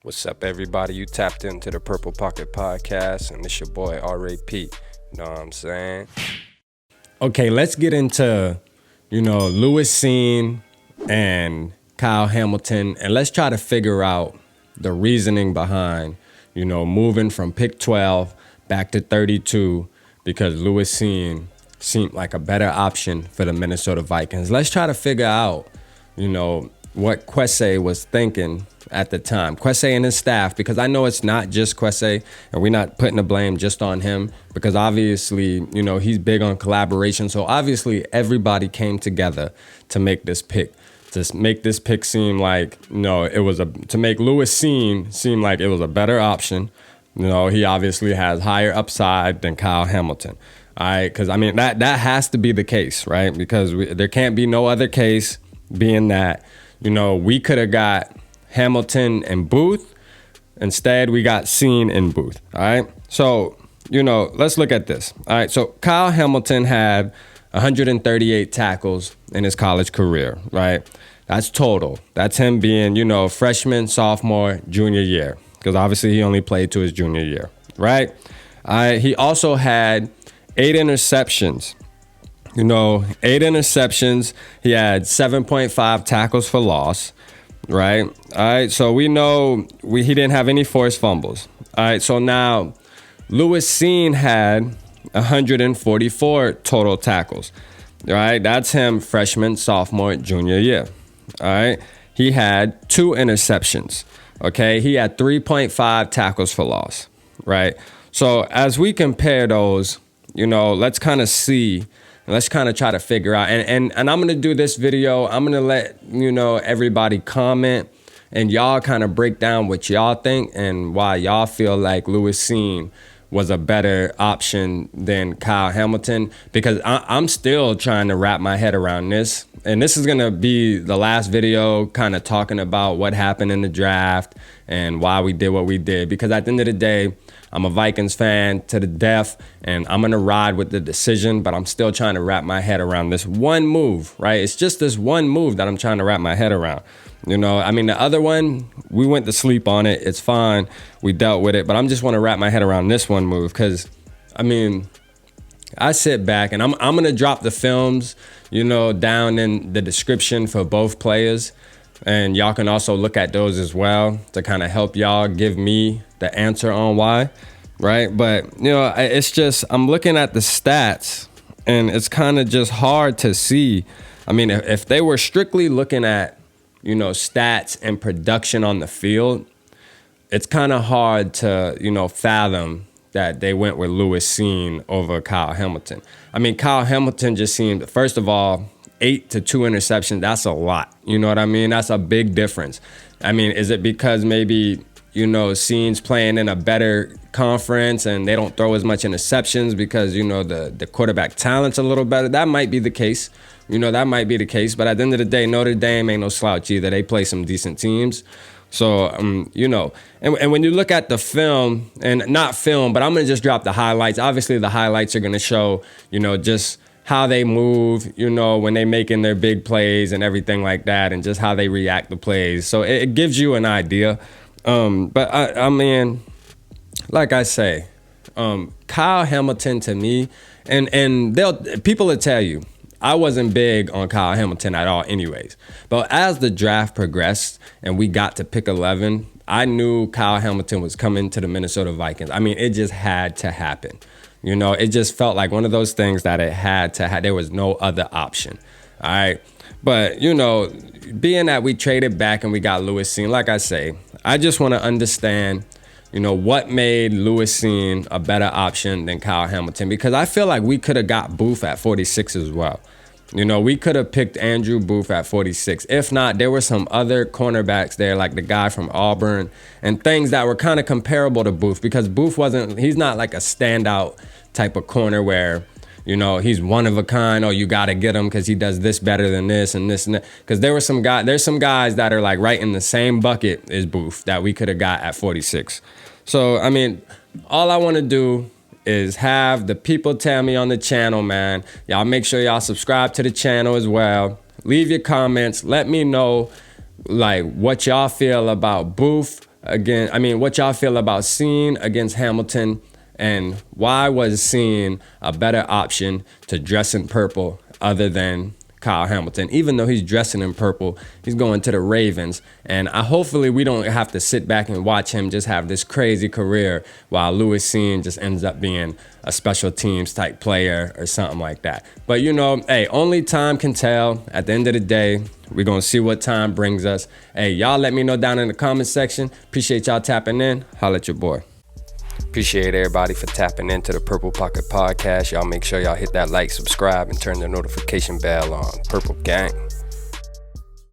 What's up, everybody? You tapped into the Purple Pocket Podcast, and it's your boy R.A.P. You know what I'm saying? Okay, let's get into, Lewis Cine and Kyle Hamilton, and let's try to figure out the reasoning behind, moving from pick 12 back to 32 because Lewis Cine seemed like a better option for the Minnesota Vikings. Let's try to figure out, what Kwesi was thinking at the time. Kwesi and his staff, because I know it's not just Kwesi, and we're not putting the blame just on him, because obviously, he's big on collaboration. So obviously everybody came together to make this pick. To make this pick seem like, to make Lewis seem like it was a better option. He obviously has higher upside than Kyle Hamilton. All right, because that has to be the case, right? Because there can't be no other case being that, we could have got Hamilton and Booth. Instead, we got Cine and Booth. All right. So, let's look at this. All right. So Kyle Hamilton had 138 tackles in his college career, right? That's total. That's him being, freshman, sophomore, junior year, because obviously he only played to his junior year, right? All right. He also had 8 interceptions. 8 interceptions. He had 7.5 tackles for loss. Right. All right. So we know he didn't have any forced fumbles. All right. So now Lewis Cine had 144 total tackles. All right. That's him freshman, sophomore, junior year. All right. He had 2 interceptions. OK, he had 3.5 tackles for loss. Right. So as we compare those, let's kind of see. Let's kind of try to figure out. And I'm going to do this video. I'm going to let, everybody comment and y'all kind of break down what y'all think and why y'all feel like Lewis Cine was a better option than Kyle Hamilton, because I'm still trying to wrap my head around this. And this is going to be the last video kind of talking about what happened in the draft and why we did what we did. Because at the end of the day, I'm a Vikings fan to the death, and I'm going to ride with the decision, but I'm still trying to wrap my head around this one move, right? It's just this one move that I'm trying to wrap my head around. The other one, we went to sleep on it. It's fine. We dealt with it, but I'm just want to wrap my head around this one move because, I sit back and I'm going to drop the films, down in the description for both players. And y'all can also look at those as well to kind of help y'all give me the answer on why, right? But, it's just, I'm looking at the stats and it's kind of just hard to see. If they were strictly looking at, stats and production on the field, it's kind of hard to, fathom that they went with Lewis Cine over Kyle Hamilton. Kyle Hamilton just seemed, first of all, 8 to 2 interceptions, that's a lot. You know what I mean? That's a big difference. Is it because maybe, Cine's playing in a better conference and they don't throw as much interceptions because, the quarterback talent's a little better? That might be the case. That might be the case. But at the end of the day, Notre Dame ain't no slouch either. They play some decent teams. So, and when you look at the film, and not film, but I'm going to just drop the highlights. Obviously, the highlights are going to show, just how they move, when they making their big plays and everything like that, and just how they react to plays. So it gives you an idea. But like I say, Kyle Hamilton to me, and people will tell you, I wasn't big on Kyle Hamilton at all anyways. But as the draft progressed and we got to pick 11, I knew Kyle Hamilton was coming to the Minnesota Vikings. It just had to happen. It just felt like one of those things that it had to have. There was no other option. All right. But, being that we traded back and we got Lewis Cine, like I say, I just want to understand, what made Lewis Cine a better option than Kyle Hamilton, because I feel like we could have got Booth at 46 as well. We could have picked Andrew Booth at 46. If not, there were some other cornerbacks there, like the guy from Auburn, and things that were kind of comparable to Booth, because Booth he's not like a standout type of corner where, he's one of a kind. Oh, you got to get him because he does this better than this and this and that. Because there's some guys that are like right in the same bucket as Booth that we could have got at 46. So, all I want to do is have the people tell me on the channel, man. Y'all make sure y'all subscribe to the channel as well. Leave your comments. Let me know like what y'all feel about Booth what y'all feel about Cine against Hamilton, and why was Cine a better option to dress in purple other than Kyle Hamilton? Even though he's dressing in purple, he's going to the Ravens, and hopefully we don't have to sit back and watch him just have this crazy career while Louis Cine just ends up being a special teams type player or something like that. But hey, only time can tell. At the end of the day, we're gonna see what time brings us. Hey, y'all let me know down in the comment section. Appreciate y'all tapping in. Holla at your boy. Appreciate everybody for tapping into the Purple Pocket Podcast. Y'all make sure y'all hit that like, subscribe, and turn the notification bell on. Purple Gang.